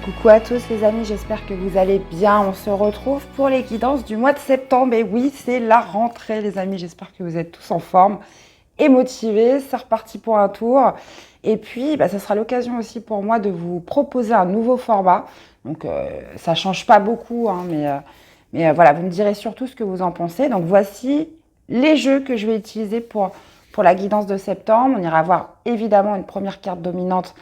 Coucou à tous les amis, j'espère que vous allez bien. On se retrouve pour les guidances du mois de septembre. Et oui, c'est la rentrée les amis, j'espère que vous êtes tous en forme et motivés. C'est reparti pour un tour. Et puis, ça sera l'occasion aussi pour moi de vous proposer un nouveau format. Donc, ça ne change pas beaucoup, hein, mais voilà, vous me direz surtout ce que vous en pensez. Donc, voici les jeux que je vais utiliser pour la guidance de septembre. On ira voir évidemment une première carte dominante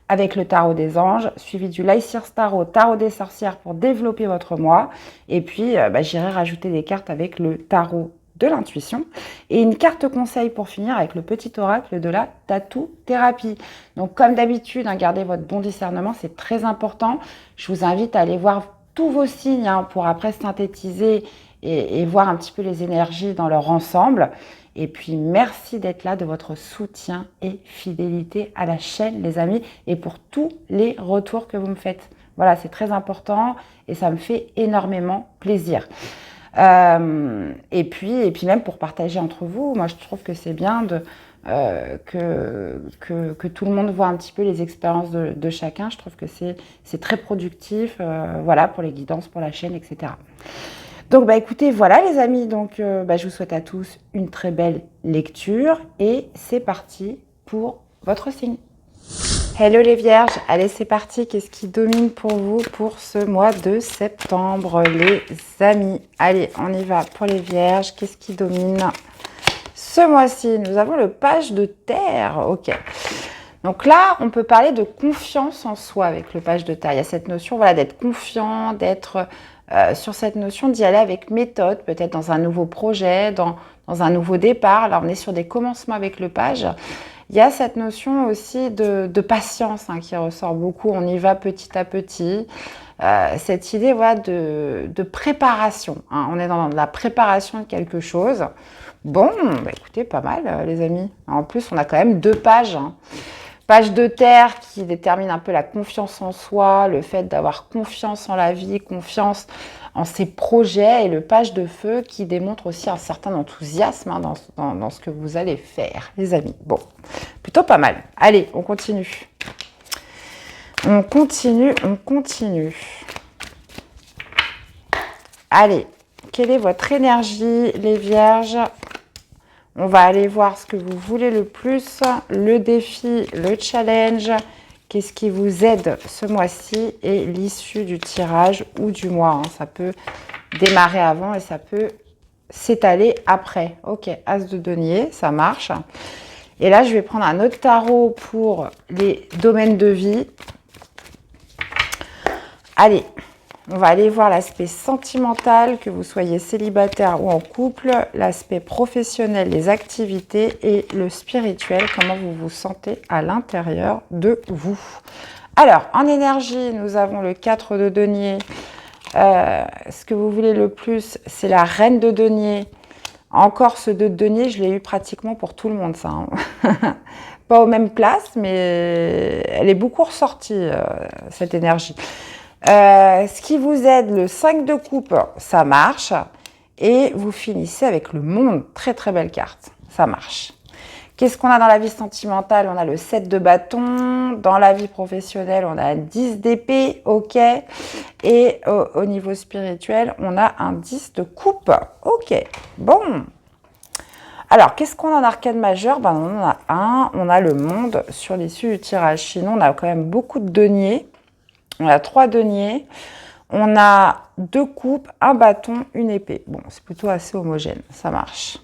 avec le tarot des anges, suivi du Lycirce tarot des sorcières pour développer votre mois. Et puis, j'irai rajouter des cartes avec le tarot de l'intuition. Et une carte conseil pour finir avec le petit oracle de la tatou-thérapie. Donc, comme d'habitude, gardez votre bon discernement, c'est très important. Je vous invite à aller voir tous vos signes pour après synthétiser et voir un petit peu les énergies dans leur ensemble. Et puis, merci d'être là, de votre soutien et fidélité à la chaîne, les amis, et pour tous les retours que vous me faites. Voilà, c'est très important et ça me fait énormément plaisir. Et puis même pour partager entre vous, moi, je trouve que c'est bien que tout le monde voit un petit peu les expériences de chacun. Je trouve que c'est très productif, voilà, pour les guidances, pour la chaîne, etc. Donc, écoutez, voilà les amis, donc je vous souhaite à tous une très belle lecture et c'est parti pour votre signe. Hello les vierges, allez c'est parti, qu'est-ce qui domine pour vous pour ce mois de septembre les amis? Allez, on y va pour les vierges, qu'est-ce qui domine ce mois-ci? Nous avons le page de terre, ok. Donc là, on peut parler de confiance en soi avec le page de terre. Il y a cette notion voilà, d'être confiant, d'être sur cette notion d'y aller avec méthode, peut-être dans un nouveau projet, dans un nouveau départ. Là, on est sur des commencements avec le page. Il y a cette notion aussi de patience qui ressort beaucoup. On y va petit à petit. Cette idée voilà, de préparation. On est dans la préparation de quelque chose. Bon, écoutez, pas mal les amis. En plus, on a quand même 2 pages. Page de terre qui détermine un peu la confiance en soi, le fait d'avoir confiance en la vie, confiance en ses projets, et le page de feu qui démontre aussi un certain enthousiasme dans ce que vous allez faire, les amis. Bon, plutôt pas mal. Allez, on continue. On continue. Allez, quelle est votre énergie, les vierges ? On va aller voir ce que vous voulez le plus, le défi, le challenge, qu'est-ce qui vous aide ce mois-ci et l'issue du tirage ou du mois. Ça peut démarrer avant et ça peut s'étaler après. Ok, As de denier, ça marche. Et là, je vais prendre un autre tarot pour les domaines de vie. Allez. On va aller voir l'aspect sentimental, que vous soyez célibataire ou en couple, l'aspect professionnel, les activités et le spirituel, comment vous vous sentez à l'intérieur de vous. Alors, en énergie, nous avons le 4 de denier. Ce que vous voulez le plus, c'est la reine de denier. Encore ce 2 de denier, je l'ai eu pratiquement pour tout le monde, ça. Pas aux mêmes places, mais elle est beaucoup ressortie, cette énergie. Ce qui vous aide, le 5 de coupe, ça marche. Et vous finissez avec le monde. Très, très belle carte. Ça marche. Qu'est-ce qu'on a dans la vie sentimentale? On a le 7 de bâton. Dans la vie professionnelle, on a un 10 d'épée. OK. Et au niveau spirituel, on a un 10 de coupe. OK. Bon. Alors, qu'est-ce qu'on a en arcane majeure? On en a un. On a le monde sur l'issue du tirage. Sinon, on a quand même beaucoup de deniers. On a 3 deniers, on a 2 coupes, un bâton, une épée. Bon, c'est plutôt assez homogène, ça marche.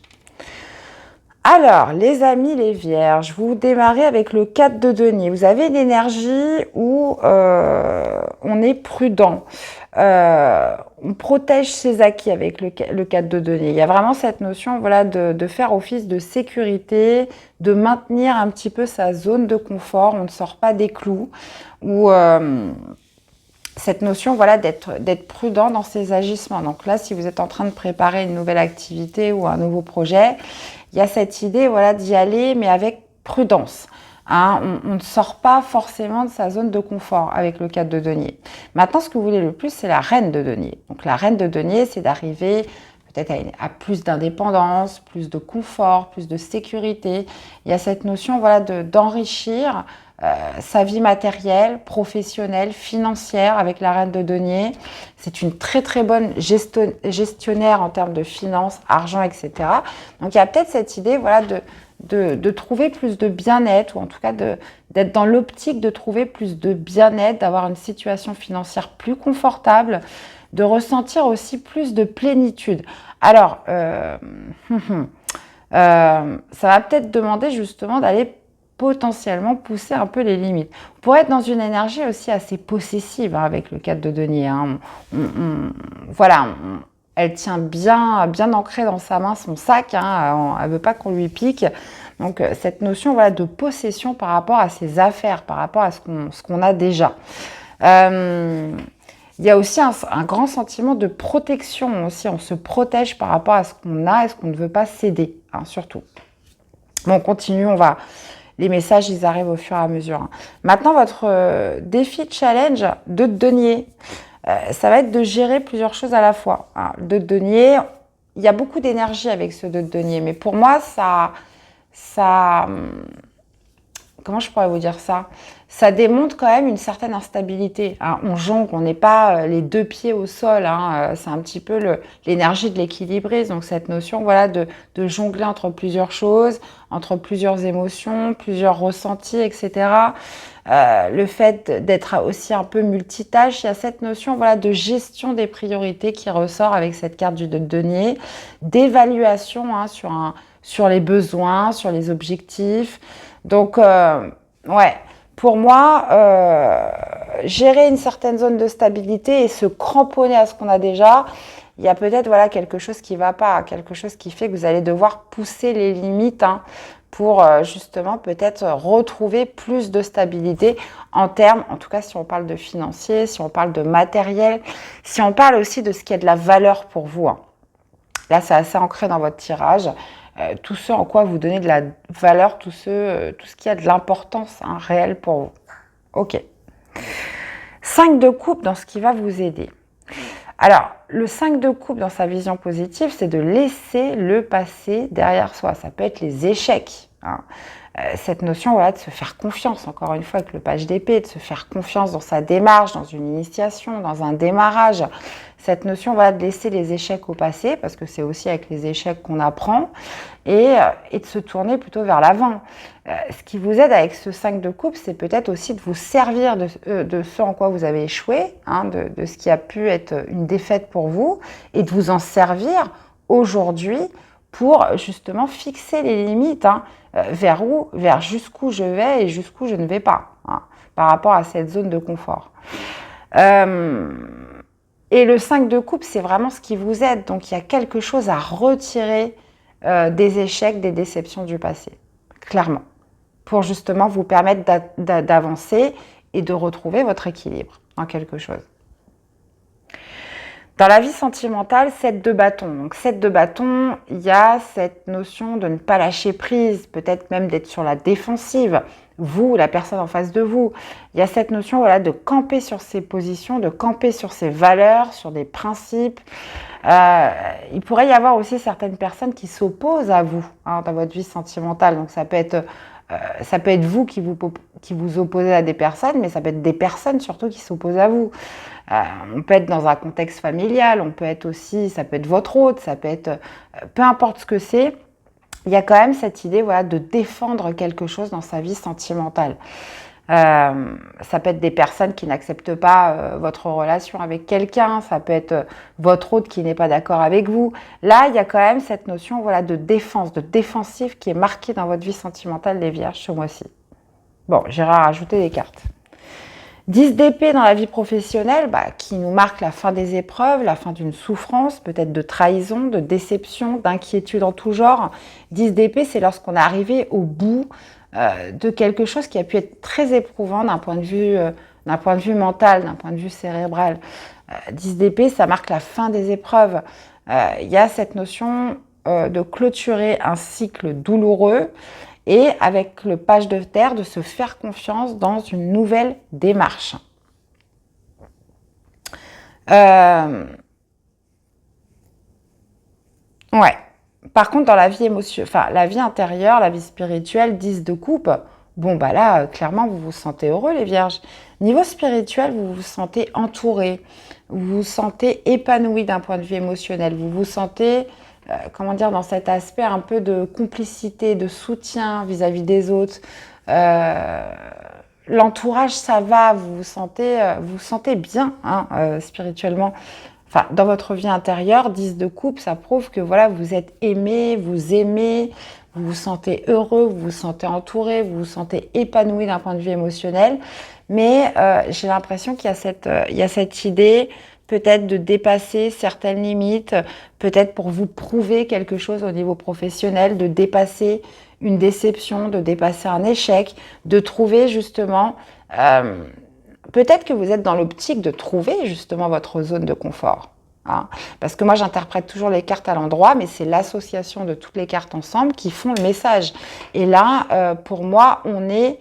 Alors, les amis, les vierges, vous démarrez avec le 4 de denier. Vous avez une énergie où on est prudent. On protège ses acquis avec le 4 de denier. Il y a vraiment cette notion voilà, de faire office de sécurité, de maintenir un petit peu sa zone de confort. On ne sort pas des clous. Ou cette notion voilà, d'être prudent dans ses agissements. Donc là, si vous êtes en train de préparer une nouvelle activité ou un nouveau projet, il y a cette idée voilà, d'y aller, mais avec prudence. On ne sort pas forcément de sa zone de confort avec le 4 de denier. Maintenant, ce que vous voulez le plus, c'est la reine de denier. Donc la reine de denier, c'est d'arriver peut-être à plus d'indépendance, plus de confort, plus de sécurité. Il y a cette notion voilà, d'enrichir sa vie matérielle, professionnelle, financière avec la reine de denier. C'est une très très bonne gestionnaire en termes de finances, argent, etc. Donc il y a peut-être cette idée voilà, de trouver plus de bien-être, ou en tout cas d'être dans l'optique de trouver plus de bien-être, d'avoir une situation financière plus confortable, de ressentir aussi plus de plénitude. Alors, ça va peut-être demander justement d'aller potentiellement pousser un peu les limites. Vous pourrez être dans une énergie aussi assez possessive avec le 4 de denier. Voilà, elle tient bien, bien ancrée dans sa main son sac. Elle ne veut pas qu'on lui pique. Donc, cette notion voilà, de possession par rapport à ses affaires, par rapport à ce qu'on a déjà. Il y a aussi un grand sentiment de protection aussi. On se protège par rapport à ce qu'on a et ce qu'on ne veut pas céder, surtout. Bon, on continue, les messages, ils arrivent au fur et à mesure. Maintenant, votre défi challenge de denier, ça va être de gérer plusieurs choses à la fois. De denier, il y a beaucoup d'énergie avec ce de denier, mais pour moi, ça, comment je pourrais vous dire ça? Ça démontre quand même une certaine instabilité. On jongle, on n'est pas les deux pieds au sol. C'est un petit peu l'énergie de l'équilibrise. Donc cette notion voilà, de jongler entre plusieurs choses, entre plusieurs émotions, plusieurs ressentis, etc. Le fait d'être aussi un peu multitâche, il y a cette notion voilà, de gestion des priorités qui ressort avec cette carte du denier, d'évaluation sur les besoins, sur les objectifs. Donc, ouais, pour moi, gérer une certaine zone de stabilité et se cramponner à ce qu'on a déjà, il y a peut-être voilà, quelque chose qui ne va pas, quelque chose qui fait que vous allez devoir pousser les limites pour justement peut-être retrouver plus de stabilité en termes, en tout cas si on parle de financier, si on parle de matériel, si on parle aussi de ce qui a de la valeur pour vous. Là, c'est assez ancré dans votre tirage. Tout ce en quoi vous donnez de la valeur, tout ce qui a de l'importance réelle pour vous. Ok. 5 de coupe dans ce qui va vous aider. Alors, le 5 de coupe dans sa vision positive, c'est de laisser le passé derrière soi. Ça peut être les échecs. Cette notion voilà, de se faire confiance, encore une fois, avec le page d'épée, de se faire confiance dans sa démarche, dans une initiation, dans un démarrage. Cette notion voilà, de laisser les échecs au passé, parce que c'est aussi avec les échecs qu'on apprend, et de se tourner plutôt vers l'avant. Ce qui vous aide avec ce 5 de coupe, c'est peut-être aussi de vous servir de ce en quoi vous avez échoué, de ce qui a pu être une défaite pour vous, et de vous en servir aujourd'hui pour justement fixer les limites vers jusqu'où je vais et jusqu'où je ne vais pas par rapport à cette zone de confort. Et le 5 de coupe, c'est vraiment ce qui vous aide. Donc, il y a quelque chose à retirer des échecs, des déceptions du passé, clairement, pour justement vous permettre d'avancer et de retrouver votre équilibre dans quelque chose. Dans la vie sentimentale, 7 de bâton. Donc 7 de bâton, il y a cette notion de ne pas lâcher prise, peut-être même d'être sur la défensive, vous, la personne en face de vous. Il y a cette notion voilà, de camper sur ses positions, de camper sur ses valeurs, sur des principes. Il pourrait y avoir aussi certaines personnes qui s'opposent à vous dans votre vie sentimentale. Donc ça peut être vous qui vous opposez à des personnes, mais ça peut être des personnes surtout qui s'opposent à vous. On peut être dans un contexte familial, on peut être aussi, ça peut être votre hôte, ça peut être peu importe ce que c'est. Il y a quand même cette idée voilà, de défendre quelque chose dans sa vie sentimentale. Ça peut être des personnes qui n'acceptent pas votre relation avec quelqu'un, ça peut être votre hôte qui n'est pas d'accord avec vous. Là, il y a quand même cette notion voilà, de défense, de défensif qui est marquée dans votre vie sentimentale, les vierges, ce mois-ci. Bon, j'irai rajouter des cartes. 10 d'épée dans la vie professionnelle, qui nous marque la fin des épreuves, la fin d'une souffrance, peut-être de trahison, de déception, d'inquiétude en tout genre. 10 d'épée, c'est lorsqu'on est arrivé au bout de quelque chose qui a pu être très éprouvant d'un point de vue mental, d'un point de vue cérébral. 10 d'épée, ça marque la fin des épreuves. Il y a cette notion de clôturer un cycle douloureux et avec le page de terre, de se faire confiance dans une nouvelle démarche. Ouais. Par contre, dans la vie la vie intérieure, la vie spirituelle, 10 de coupe, bon, bah là, clairement, vous vous sentez heureux, les vierges. Niveau spirituel, vous vous sentez entouré, vous vous sentez épanoui d'un point de vue émotionnel, vous vous sentez, comment dire, dans cet aspect un peu de complicité, de soutien vis-à-vis des autres. L'entourage, ça va, vous sentez bien, hein, spirituellement. Enfin, dans votre vie intérieure, 10 de coupe, ça prouve que voilà, vous êtes aimé, vous aimez, vous vous sentez heureux, vous vous sentez entouré, vous vous sentez épanoui d'un point de vue émotionnel. Mais j'ai l'impression qu'il y a cette idée peut-être de dépasser certaines limites, peut-être pour vous prouver quelque chose au niveau professionnel, de dépasser une déception, de dépasser un échec, de trouver justement... peut-être que vous êtes dans l'optique de trouver justement votre zone de confort. Hein, parce que moi, j'interprète toujours les cartes à l'endroit, mais c'est l'association de toutes les cartes ensemble qui font le message. Et là, pour moi, on est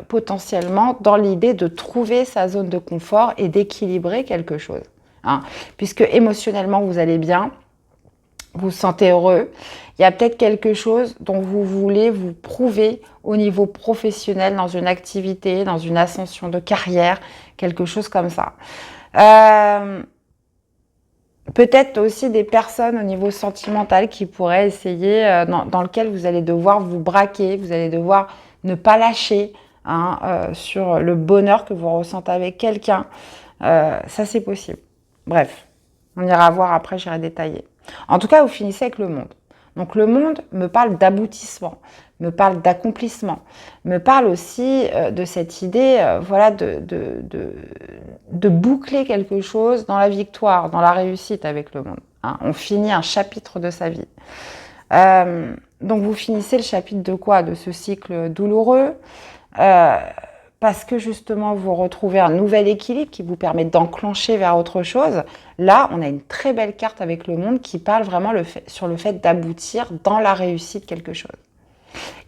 potentiellement dans l'idée de trouver sa zone de confort et d'équilibrer quelque chose. Hein, puisque émotionnellement, vous allez bien, vous vous sentez heureux. Il y a peut-être quelque chose dont vous voulez vous prouver au niveau professionnel, dans une activité, dans une ascension de carrière, quelque chose comme ça. Peut-être aussi des personnes au niveau sentimental qui pourraient essayer, dans lequel vous allez devoir vous braquer, vous allez devoir ne pas lâcher hein, sur le bonheur que vous ressentez avec quelqu'un. Ça, c'est possible. Bref, on ira voir après, j'irai détailler. En tout cas, vous finissez avec le monde. Donc le monde me parle d'aboutissement, me parle d'accomplissement, me parle aussi de cette idée voilà, de boucler quelque chose dans la victoire, dans la réussite avec le monde. Hein. On finit un chapitre de sa vie. Donc vous finissez le chapitre de quoi? De ce cycle douloureux parce que justement vous retrouvez un nouvel équilibre qui vous permet d'enclencher vers autre chose. Là, on a une très belle carte avec le monde qui parle vraiment sur le fait d'aboutir dans la réussite quelque chose.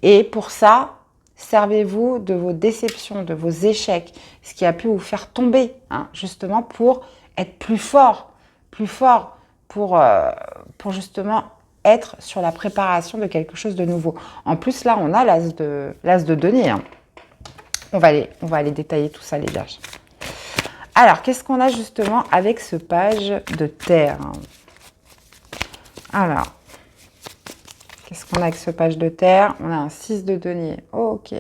Et pour ça, servez-vous de vos déceptions, de vos échecs, ce qui a pu vous faire tomber, hein, justement pour être plus fort pour justement être sur la préparation de quelque chose de nouveau. En plus, là, on a l'as de denier. Hein. On va aller détailler tout ça, les vierges. Alors, qu'est-ce qu'on a justement avec ce page de terre? Alors, qu'est-ce qu'on a avec ce page de terre? On a un 6 de denier. Ok.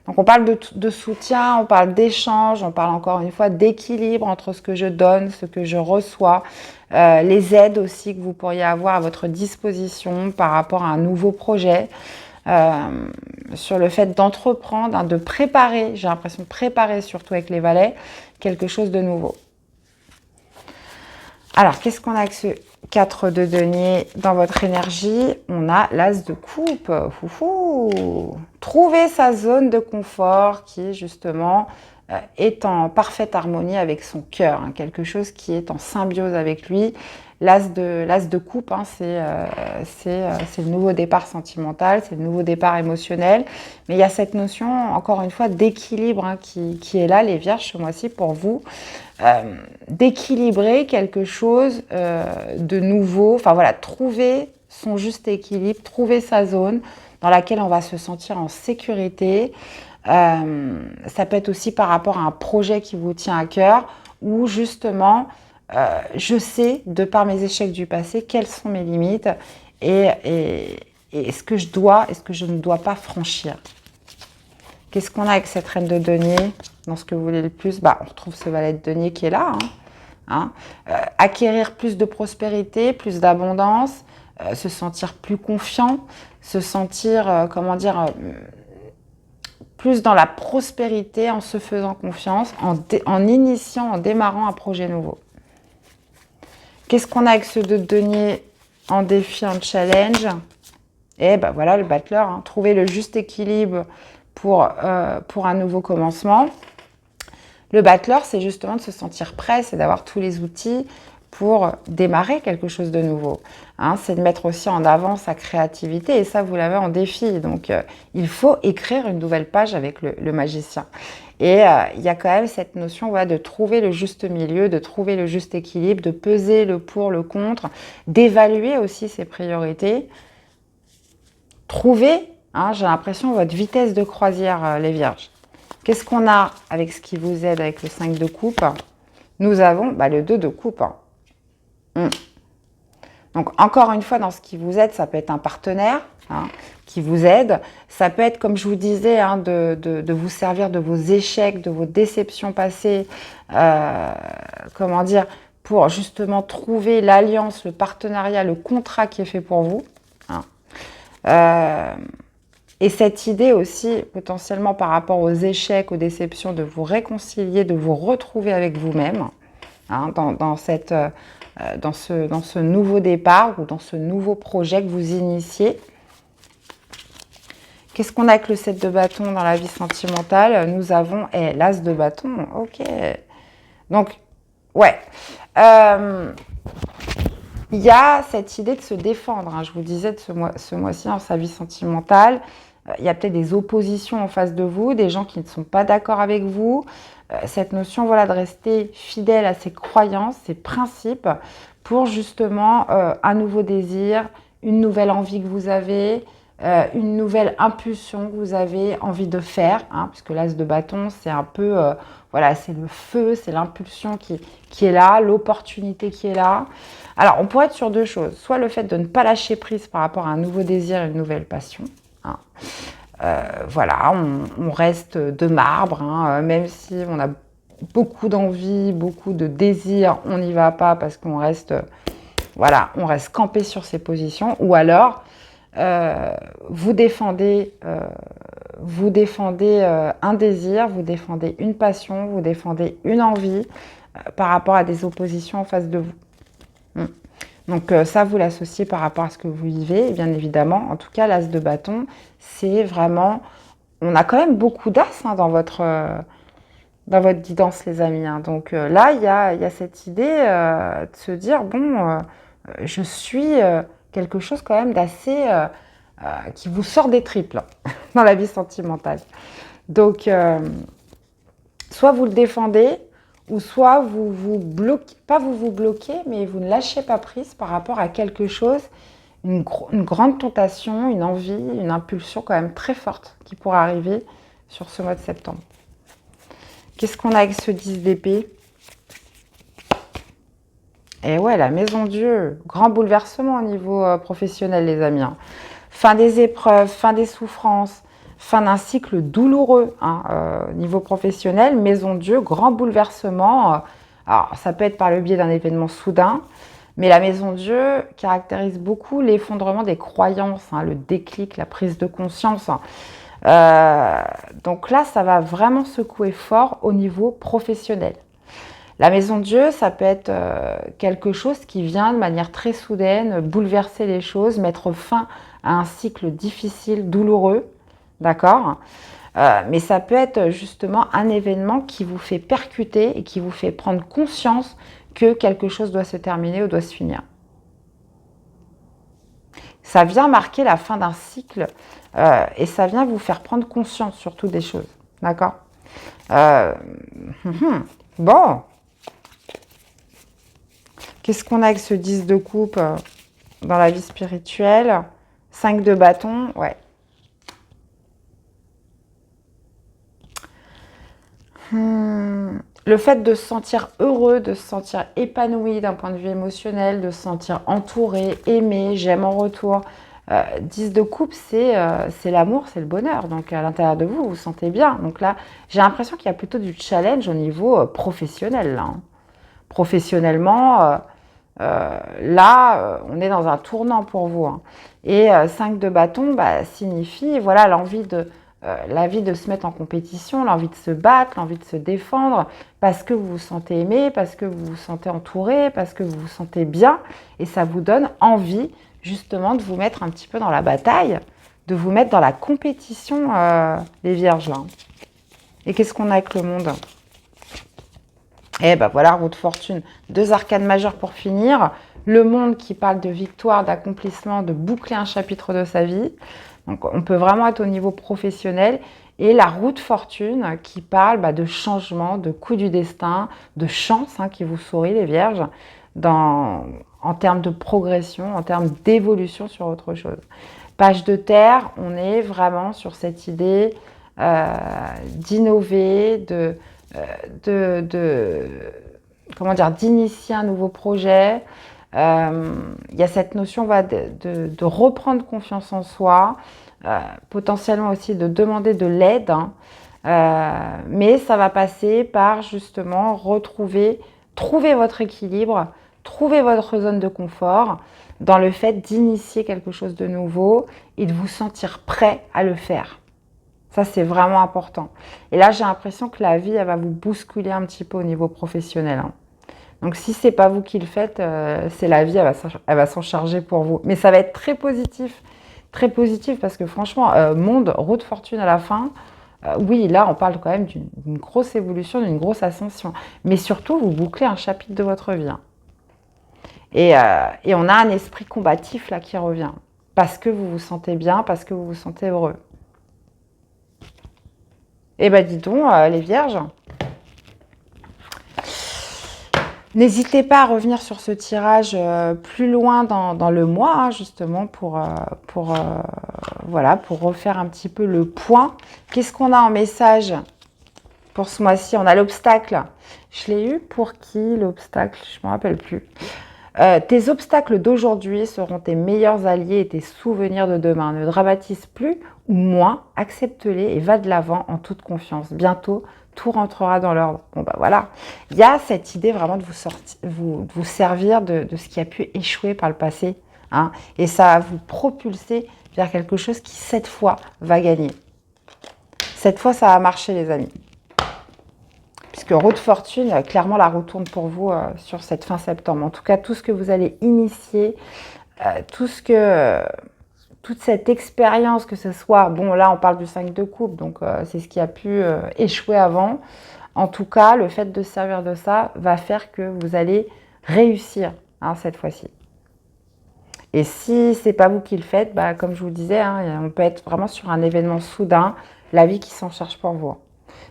Donc, on parle de soutien, on parle d'échange, on parle encore une fois d'équilibre entre ce que je donne, ce que je reçois, les aides aussi que vous pourriez avoir à votre disposition par rapport à un nouveau projet. Sur le fait d'entreprendre, hein, de préparer, j'ai l'impression de préparer surtout avec les valets, quelque chose de nouveau. Alors, qu'est-ce qu'on a avec ce 4 de denier dans votre énergie? On a l'as de coupe. Trouver sa zone de confort qui, justement, est en parfaite harmonie avec son cœur. Hein, quelque chose qui est en symbiose avec lui. L'as de coupe, hein, c'est le nouveau départ sentimental, c'est le nouveau départ émotionnel. Mais il y a cette notion, encore une fois, d'équilibre hein, qui est là, les vierges, ce mois-ci, pour vous. D'équilibrer quelque chose de nouveau. Enfin voilà, trouver son juste équilibre, trouver sa zone dans laquelle on va se sentir en sécurité. Ça peut être aussi par rapport à un projet qui vous tient à cœur ou justement... je sais, de par mes échecs du passé, quelles sont mes limites et ce que je dois et ce que je ne dois pas franchir. Qu'est-ce qu'on a avec cette reine de denier dans ce que vous voulez le plus? On retrouve ce valet de denier qui est là. Acquérir plus de prospérité, plus d'abondance, se sentir plus confiant, se sentir, plus dans la prospérité en se faisant confiance, en initiant, en démarrant un projet nouveau. Qu'est-ce qu'on a avec ce 2 de denier en défi, en challenge? Et ben voilà le battleur, hein, trouver le juste équilibre pour un nouveau commencement. Le battleur, c'est justement de se sentir prêt, c'est d'avoir tous les outils pour démarrer quelque chose de nouveau. Hein, c'est de mettre aussi en avant sa créativité et ça, vous l'avez en défi. Donc, il faut écrire une nouvelle page avec le magicien. Et il y a quand même cette notion voilà, de trouver le juste milieu, de trouver le juste équilibre, de peser le pour, le contre, d'évaluer aussi ses priorités. Trouver Hein, j'ai l'impression votre vitesse de croisière, les vierges. Qu'est-ce qu'on a avec ce qui vous aide avec le 5 de coupe? Nous avons le 2 de coupe. Donc, encore une fois, dans ce qui vous aide, ça peut être un partenaire qui vous aide. Ça peut être, comme je vous disais, de vous servir de vos échecs, de vos déceptions passées, comment dire, pour justement trouver l'alliance, le partenariat, le contrat qui est fait pour vous. Et cette idée aussi, potentiellement par rapport aux échecs, aux déceptions, de vous réconcilier, de vous retrouver avec vous-même dans ce nouveau départ ou dans ce nouveau projet que vous initiez. Qu'est-ce qu'on a avec le 7 de bâton dans la vie sentimentale? Nous avons l'as de bâton. Ok. Donc, ouais. Il y a cette idée de se défendre. Je vous disais, de ce mois-ci, dans sa vie sentimentale, il y a peut-être des oppositions en face de vous, des gens qui ne sont pas d'accord avec vous. Cette notion de rester fidèle à ses croyances, ses principes, pour justement un nouveau désir, une nouvelle envie que vous avez, une nouvelle impulsion que vous avez envie de faire, puisque l'as de bâton, c'est un peu, c'est le feu, c'est l'impulsion qui est là, l'opportunité qui est là. Alors, on pourrait être sur deux choses, soit le fait de ne pas lâcher prise par rapport à un nouveau désir, une nouvelle passion. On reste de marbre, même si on a beaucoup d'envie, beaucoup de désir, on n'y va pas parce qu'on reste, on reste campé sur ses positions. Ou alors, vous défendez un désir, vous défendez une passion, vous défendez une envie par rapport à des oppositions en face de vous. Donc ça, vous l'associez par rapport à ce que vous vivez, bien évidemment. En tout cas, l'as de bâton, c'est vraiment... On a quand même beaucoup d'as dans votre guidance, les amis. Donc là, il y a cette idée de se dire, je suis quelque chose quand même d'assez... qui vous sort des tripes dans la vie sentimentale. Donc, soit vous le défendez, ou soit vous vous bloquez, pas vous bloquez, mais vous ne lâchez pas prise par rapport à quelque chose, une grande tentation, une envie, une impulsion quand même très forte qui pourrait arriver sur ce mois de septembre. Qu'est-ce qu'on a avec ce 10 d'épée? Et ouais, la maison Dieu, grand bouleversement au niveau professionnel, les amis. Fin des épreuves, fin des souffrances, fin d'un cycle douloureux niveau professionnel, maison Dieu, grand bouleversement. Alors, ça peut être par le biais d'un événement soudain, mais la maison Dieu caractérise beaucoup l'effondrement des croyances, le déclic, la prise de conscience. Donc là, ça va vraiment secouer fort au niveau professionnel. La maison Dieu, ça peut être quelque chose qui vient de manière très soudaine, bouleverser les choses, mettre fin à un cycle difficile, douloureux. D'accord, mais ça peut être justement un événement qui vous fait percuter et qui vous fait prendre conscience que quelque chose doit se terminer ou doit se finir. Ça vient marquer la fin d'un cycle et ça vient vous faire prendre conscience surtout des choses. D'accord, bon. Qu'est-ce qu'on a avec ce 10 de coupe dans la vie spirituelle? 5 de bâton, ouais. Le fait de se sentir heureux, de se sentir épanoui d'un point de vue émotionnel, de se sentir entouré, aimé, j'aime en retour. 10 de coupe, c'est l'amour, c'est le bonheur. Donc à l'intérieur de vous, vous vous sentez bien. Donc là, j'ai l'impression qu'il y a plutôt du challenge au niveau professionnel. Professionnellement, on est dans un tournant pour vous. Et 5 de bâton signifie l'envie de se mettre en compétition, l'envie de se battre, l'envie de se défendre, parce que vous vous sentez aimé, parce que vous vous sentez entouré, parce que vous vous sentez bien, et ça vous donne envie justement de vous mettre un petit peu dans la bataille, de vous mettre dans la compétition, les vierges là. Et qu'est-ce qu'on a avec le monde? Et roue de fortune, 2 arcanes majeures pour finir. Le monde qui parle de victoire, d'accomplissement, de boucler un chapitre de sa vie. Donc, on peut vraiment être au niveau professionnel. Et la roue de fortune qui parle de changement, de coup du destin, de chance qui vous sourit, les vierges, en termes de progression, en termes d'évolution sur autre chose. Page de terre, on est vraiment sur cette idée d'innover, comment dire, d'initier un nouveau projet. Il y a cette notion de reprendre confiance en soi, potentiellement aussi de demander de l'aide, hein. Mais ça va passer par justement trouver votre équilibre, trouver votre zone de confort dans le fait d'initier quelque chose de nouveau et de vous sentir prêt à le faire. Ça, c'est vraiment important. Et là, j'ai l'impression que la vie, elle va vous bousculer un petit peu au niveau professionnel, hein. Donc, si ce n'est pas vous qui le faites, c'est la vie, elle va s'en charger pour vous. Mais ça va être très positif parce que franchement, roue de fortune à la fin, oui, là, on parle quand même d'une grosse évolution, d'une grosse ascension. Mais surtout, vous bouclez un chapitre de votre vie, hein. Et on a un esprit combatif là qui revient. Parce que vous vous sentez bien, parce que vous vous sentez heureux. Eh bien, dis donc, les vierges, n'hésitez pas à revenir sur ce tirage plus loin dans le mois, hein, justement, pour refaire un petit peu le point. Qu'est-ce qu'on a en message pour ce mois-ci? On a l'obstacle. Je l'ai eu pour qui, l'obstacle? Je ne me rappelle plus. Tes obstacles d'aujourd'hui seront tes meilleurs alliés et tes souvenirs de demain. Ne dramatise plus ou moins, accepte-les et va de l'avant en toute confiance. Bientôt, tout rentrera dans l'ordre. Bon, bah voilà. Il y a cette idée vraiment de vous servir de ce qui a pu échouer par le passé, hein, et ça va vous propulser vers quelque chose qui, cette fois, va gagner. Cette fois, ça va marcher, les amis. Puisque roue de fortune, clairement, la roue tourne pour vous sur cette fin septembre. En tout cas, tout ce que vous allez initier, toute cette expérience, que ce soit... Bon, là, on parle du 5 de coupe, donc c'est ce qui a pu échouer avant. En tout cas, le fait de se servir de ça va faire que vous allez réussir, hein, cette fois-ci. Et si ce n'est pas vous qui le faites, bah, comme je vous disais, hein, on peut être vraiment sur un événement soudain, la vie qui s'en charge pour vous.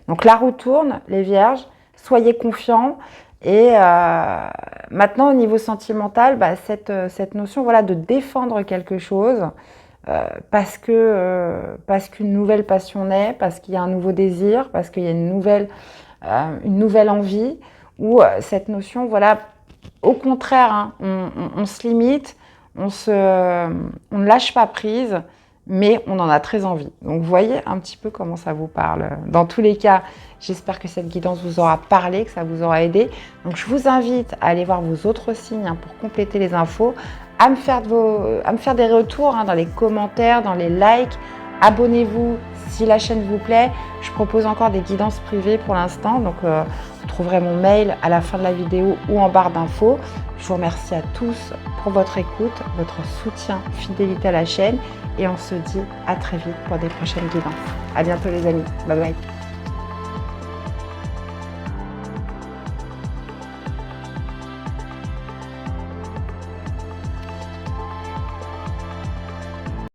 Donc la roue tourne, les vierges, soyez confiants. Et maintenant, au niveau sentimental, bah, cette notion, voilà, de défendre quelque chose parce qu'une nouvelle passion naît, parce qu'il y a un nouveau désir, parce qu'il y a une nouvelle envie, ou cette notion, voilà, au contraire, hein, on se limite, on ne lâche pas prise, mais on en a très envie. Donc, vous voyez un petit peu comment ça vous parle. Dans tous les cas, j'espère que cette guidance vous aura parlé, que ça vous aura aidé. Donc, je vous invite à aller voir vos autres signes, hein, pour compléter les infos, à me faire des retours, hein, dans les commentaires, dans les likes. Abonnez-vous si la chaîne vous plaît. Je propose encore des guidances privées pour l'instant. Donc, vous trouverez mon mail à la fin de la vidéo ou en barre d'infos. Je vous remercie à tous pour votre écoute, votre soutien, fidélité à la chaîne. Et on se dit à très vite pour des prochaines guidances. À bientôt les amis. Bye bye.